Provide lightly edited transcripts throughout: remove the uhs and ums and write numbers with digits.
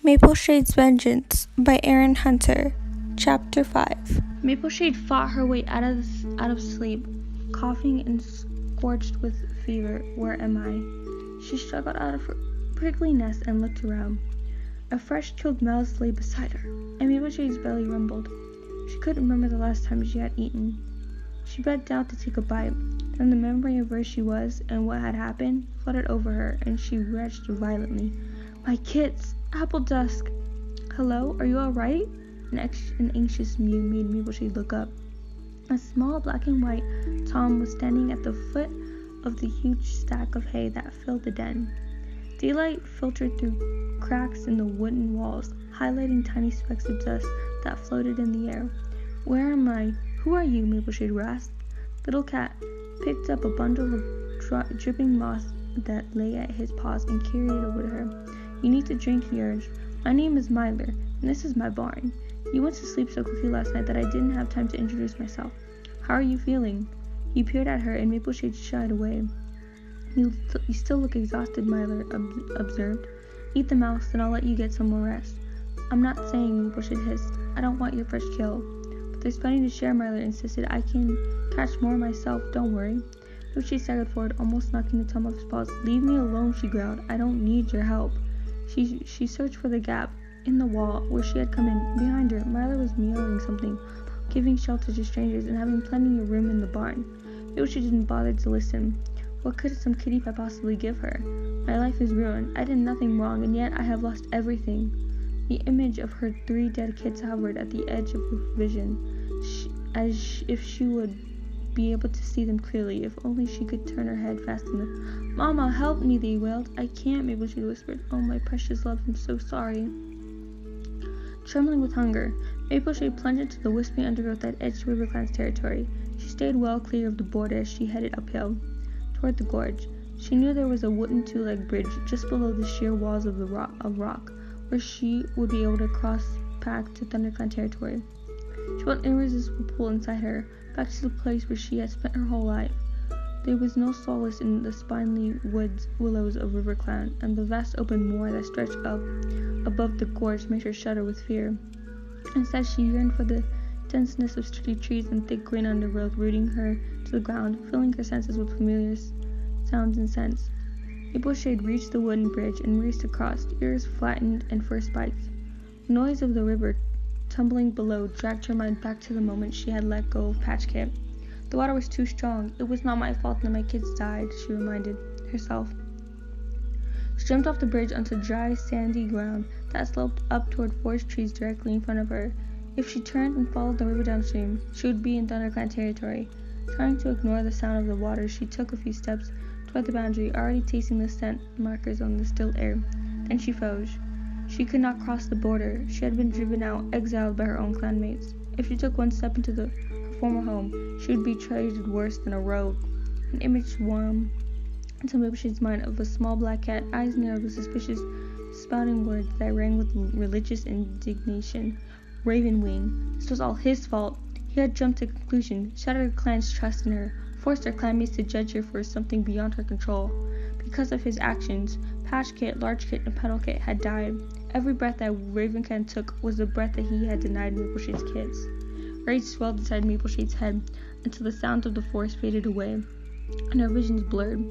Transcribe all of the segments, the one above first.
Mapleshade's Vengeance by Erin Hunter. Chapter 5. Mapleshade fought her way out of sleep, coughing and scorched with fever. Where am I? She struggled out of her prickly nest and looked around. A fresh killed mouse lay beside her, and Mapleshade's belly rumbled. She couldn't remember the last time she had eaten. She bent down to take a bite. Then the memory of where she was and what had happened flooded over her, and she retched violently. My kits! Apple dusk! Hello, are you all right? An anxious mew made Mapleshade look up. A small black and white Tom was standing at the foot of the huge stack of hay that filled the den. Daylight filtered through cracks in the wooden walls, highlighting tiny specks of dust that floated in the air. Where am I? Who are you? Mapleshade rasped. Little Cat picked up a bundle of dripping moss that lay at his paws and carried it over to her. You need to drink, he urged. My name is Myler, and this is my barn. You went to sleep so quickly last night that I didn't have time to introduce myself. How are you feeling? He peered at her, and Mapleshade shied away. You still look exhausted, Myler observed. Eat the mouse, and I'll let you get some more rest. I'm not saying, Mapleshade hissed. I don't want your fresh kill. But there's plenty to share, Myler insisted. I can catch more myself, don't worry. Mapleshade staggered forward, almost knocking the Tom off his paws. Leave me alone, she growled. I don't need your help. She searched for the gap in the wall where she had come in. Behind her, Myler was meowing something, giving shelter to strangers and having plenty of room in the barn. Mapleshade didn't bother to listen. What could some kitty pet possibly give her? My life is ruined. I did nothing wrong, and yet I have lost everything. The image of her 3 dead kids hovered at the edge of her vision, as if she would be able to see them clearly, if only she could turn her head fast enough. Mama, help me, they wailed. I can't, Mapleshade whispered. Oh, my precious love, I'm so sorry. Trembling with hunger, Mapleshade plunged into the wispy undergrowth that edged RiverClan's territory. She stayed well clear of the border as she headed uphill toward the gorge. She knew there was a wooden 2-leg bridge just below the sheer walls of rock, where she would be able to cross back to ThunderClan territory. She felt an irresistible pull inside her, back to the place where she had spent her whole life. There was no solace in the spiny willows of RiverClan, and the vast open moor that stretched up above the gorge made her shudder with fear. Instead, she yearned for the denseness of sturdy trees and thick green undergrowth rooting her to the ground, filling her senses with familiar sounds and scents. Mapleshade reached the wooden bridge and raced across, ears flattened and fur spiked. The noise of the river tumbling below dragged her mind back to the moment she had let go of Patchkit. The water was too strong. It was not my fault that my kids died, she reminded herself. She jumped off the bridge onto dry, sandy ground that sloped up toward forest trees directly in front of her. If she turned and followed the river downstream, she would be in ThunderClan territory. Trying to ignore the sound of the water, she took a few steps toward the boundary, already tasting the scent markers on the still air. Then she froze. She could not cross the border. She had been driven out, exiled by her own clanmates. If she took one step into her former home, she would be treated worse than a rogue. An image swarmed into Mapleshade's mind of a small black cat, eyes narrowed with suspicious, spouting words that rang with religious indignation. Ravenwing. This was all his fault. He had jumped to conclusion, shattered her clan's trust in her, forced her clanmates to judge her for something beyond her control. Because of his actions, Patchkit, Largekit, and Petalkit had died. Every breath that RiverClan took was the breath that he had denied Mapleshade's kids. Rage swelled inside Mapleshade's head until the sounds of the forest faded away, and her visions blurred.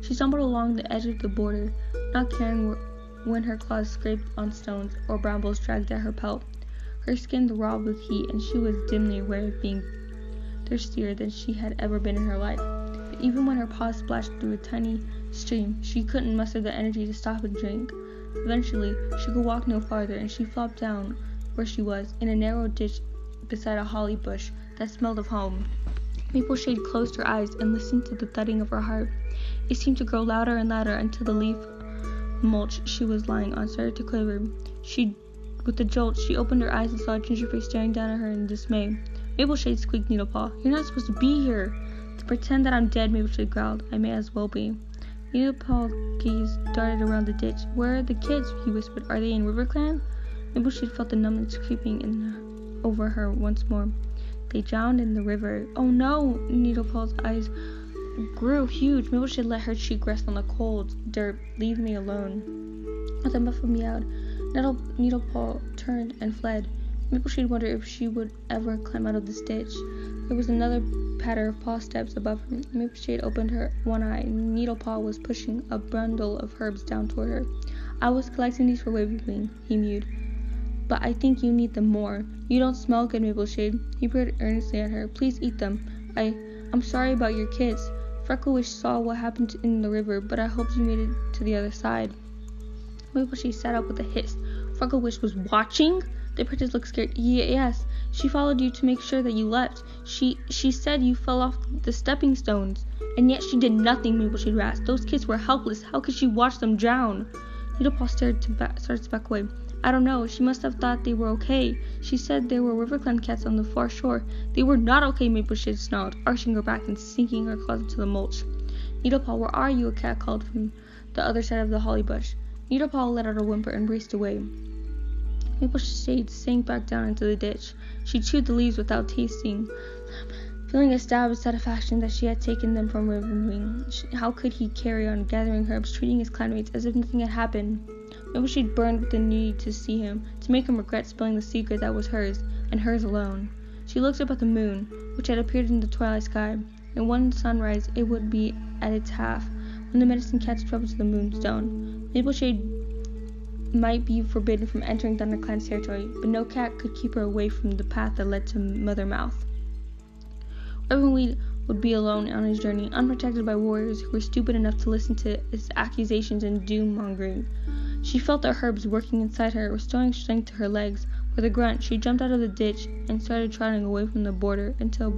She stumbled along the edge of the border, not caring when her claws scraped on stones or brambles dragged at her pelt. Her skin throbbed with heat, and she was dimly aware of being thirstier than she had ever been in her life. But even when her paws splashed through a tiny stream, she couldn't muster the energy to stop and drink. Eventually, she could walk no farther, and she flopped down where she was, in a narrow ditch beside a holly bush that smelled of home. Mapleshade closed her eyes and listened to the thudding of her heart. It seemed to grow louder and louder until the leaf mulch she was lying on started to quiver. With a jolt, she opened her eyes and saw a ginger face staring down at her in dismay. Mapleshade, squeaked Needlepaw. You're not supposed to be here. To pretend that I'm dead, Mapleshade growled. I may as well be. Needlepaw's gaze darted around the ditch. Where are the kids? He whispered. Are they in RiverClan? Mapleshade felt the numbness creeping over her once more. They drowned in the river. Oh no! Needlepaw's eyes grew huge. Mapleshade let her cheek rest on the cold dirt. Leave me alone. With a muffled meowed, Needlepaw turned and fled. Mapleshade wondered if she would ever climb out of this ditch. There was another patter of paw steps above her. Mapleshade opened her one eye. Needlepaw was pushing a bundle of herbs down toward her. "I was collecting these for Waving," he mewed. "But I think you need them more. You don't smell good, Mapleshade." He peered earnestly at her. "Please eat them. I'm sorry about your kids. Frecklewish saw what happened in the river, but I hoped you made it to the other side." Mapleshade sat up with a hiss. "Frecklewish was watching?" The princess looked scared. "Yes. She followed you to make sure that you left. She said you fell off the stepping stones. And yet she did nothing," Mapleshade rasped. "Those kids were helpless. How could she watch them drown?" Needlepaw started to back away. "I don't know. She must have thought they were okay. She said there were riverclan cats on the far shore." "They were not okay," Mapleshade snarled, arching her back and sinking her claws into the mulch. "Needlepaw, where are you?" a cat called from the other side of the holly bush. Needlepaw let out a whimper and raced away. Mapleshade sank back down into the ditch. She chewed the leaves without tasting, feeling a stab of satisfaction that she had taken them from Ravenwing. How could he carry on gathering herbs, treating his clanmates as if nothing had happened? Mapleshade burned with the need to see him, to make him regret spilling the secret that was hers, and hers alone. She looked up at the moon, which had appeared in the twilight sky. In one sunrise it would be at its half, when the medicine cats traveled to the moonstone. Mapleshade might be forbidden from entering ThunderClan's territory, but no cat could keep her away from the path that led to Mothermouth. Ravenweed would be alone on his journey, unprotected by warriors who were stupid enough to listen to his accusations and doom-mongering. She felt the herbs working inside her, restoring strength to her legs. With a grunt, she jumped out of the ditch and started trotting away from the border until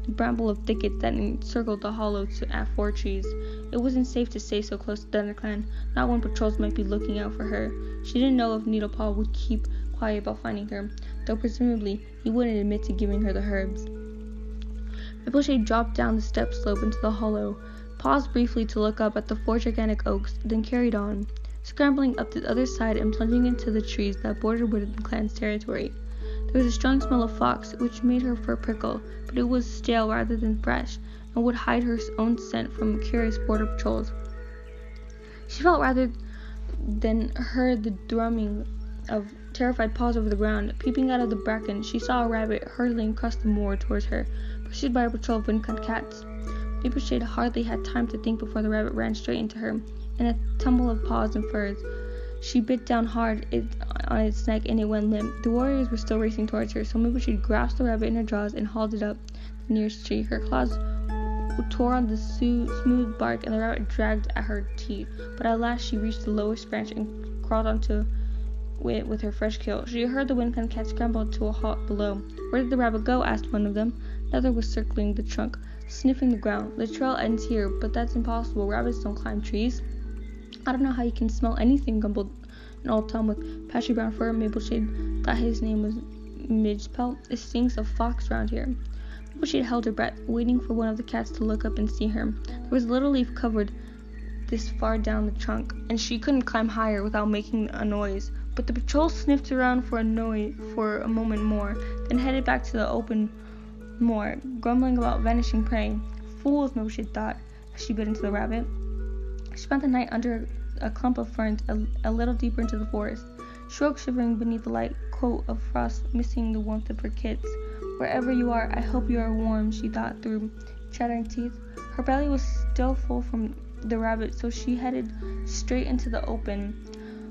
the bramble of thickets that encircled the hollow at 4 trees. It wasn't safe to stay so close to ThunderClan, not when patrols might be looking out for her. She didn't know if Needlepaw would keep quiet about finding her, though presumably he wouldn't admit to giving her the herbs. Mapleshade dropped down the step slope into the hollow, paused briefly to look up at the 4 gigantic oaks, then carried on, scrambling up the other side and plunging into the trees that bordered WoodenClan's territory. There was a strong smell of fox, which made her fur prickle, but it was stale rather than fresh, and would hide her own scent from curious border patrols. She felt rather than heard the drumming of terrified paws over the ground. Peeping out of the bracken, she saw a rabbit hurtling across the moor towards her, pursued by a patrol of WoodenClan cats. Mapleshade hardly had time to think before the rabbit ran straight into her. In a tumble of paws and furs, she bit down hard on its neck and it went limp. The warriors were still racing towards her, so Mapleshade grasped the rabbit in her jaws and hauled it up the nearest tree. Her claws tore on the smooth bark and the rabbit dragged at her teeth, but at last she reached the lowest branch and crawled onto it with her fresh kill. She heard the WoodenClan cat scramble to a halt below. "Where did the rabbit go?" asked one of them. Another was circling the trunk, sniffing the ground. "The trail ends here, but that's impossible. Rabbits don't climb trees." "I don't know how you can smell anything," grumbled an old Tom with patchy brown fur. Mapleshade thought his name was Midgepelt. "It stinks of fox round here." Mapleshade held her breath, waiting for one of the cats to look up and see her. There was a little leaf covered this far down the trunk, and she couldn't climb higher without making a noise. But the patrol sniffed around for a moment more, then headed back to the open moor, grumbling about vanishing prey. "Fools," Mapleshade thought, as she bit into the rabbit. She spent the night under a clump of ferns a little deeper into the forest. She woke shivering beneath the light coat of frost, missing the warmth of her kits. "Wherever you are, I hope you are warm," she thought through chattering teeth. Her belly was still full from the rabbit, so she headed straight into the open,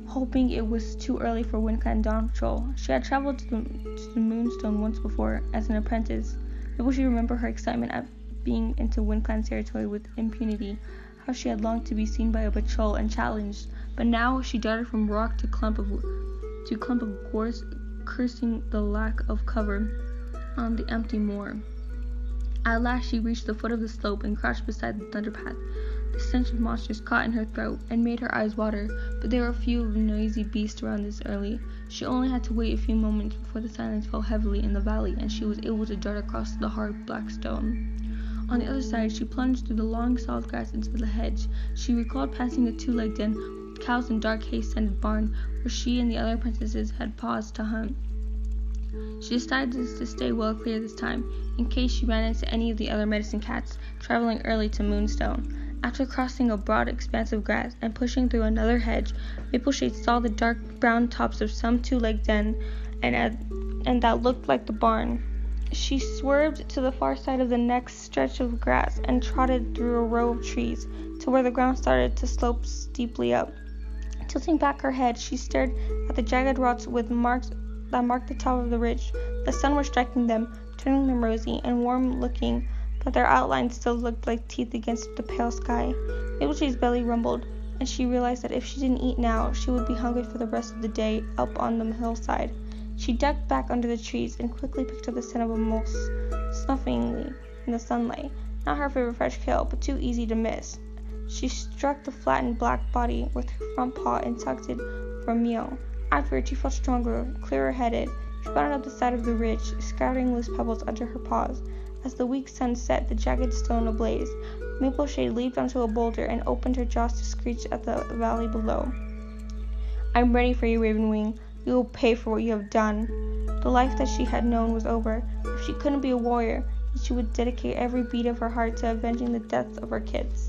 hoping it was too early for WoodenClan dawn patrol. She had traveled to the Moonstone once before as an apprentice. Maybe she remembered her excitement at being into WoodenClan's territory with impunity, how she had longed to be seen by a patrol and challenged, but now she darted from rock to clump of gorse, cursing the lack of cover on the empty moor. At last she reached the foot of the slope and crouched beside the thunderpath. The stench of monsters caught in her throat and made her eyes water, but there were few noisy beasts around this early. She only had to wait a few moments before the silence fell heavily in the valley, and she was able to dart across the hard black stone. On the other side, she plunged through the long solid grass into the hedge. She recalled passing a 2-legged den with cows and dark hay-scented barn, where she and the other apprentices had paused to hunt. She decided to stay well clear this time, in case she ran into any of the other medicine cats traveling early to Moonstone. After crossing a broad expanse of grass and pushing through another hedge, Mapleshade saw the dark brown tops of some two-legged den and that looked like the barn. She swerved to the far side of the next stretch of grass and trotted through a row of trees to where the ground started to slope steeply up. Tilting back her head, she stared at the jagged rocks with marks that marked the top of the ridge. The sun was striking them, turning them rosy and warm-looking, but their outlines still looked like teeth against the pale sky. Mapleshade's belly rumbled, and she realized that if she didn't eat now, she would be hungry for the rest of the day up on the hillside. She ducked back under the trees and quickly picked up the scent of a mouse snuffingly in the sunlight. Not her favorite fresh kill, but too easy to miss. She struck the flattened black body with her front paw and tucked it for a meal. Afterward, she felt stronger, clearer-headed. She bounded up the side of the ridge, scattering loose pebbles under her paws. As the weak sun set the jagged stone ablaze, Mapleshade leaped onto a boulder and opened her jaws to screech at the valley below. "I'm ready for you, Ravenwing. You will pay for what you have done." The life that she had known was over. If she couldn't be a warrior, then she would dedicate every beat of her heart to avenging the deaths of her kids.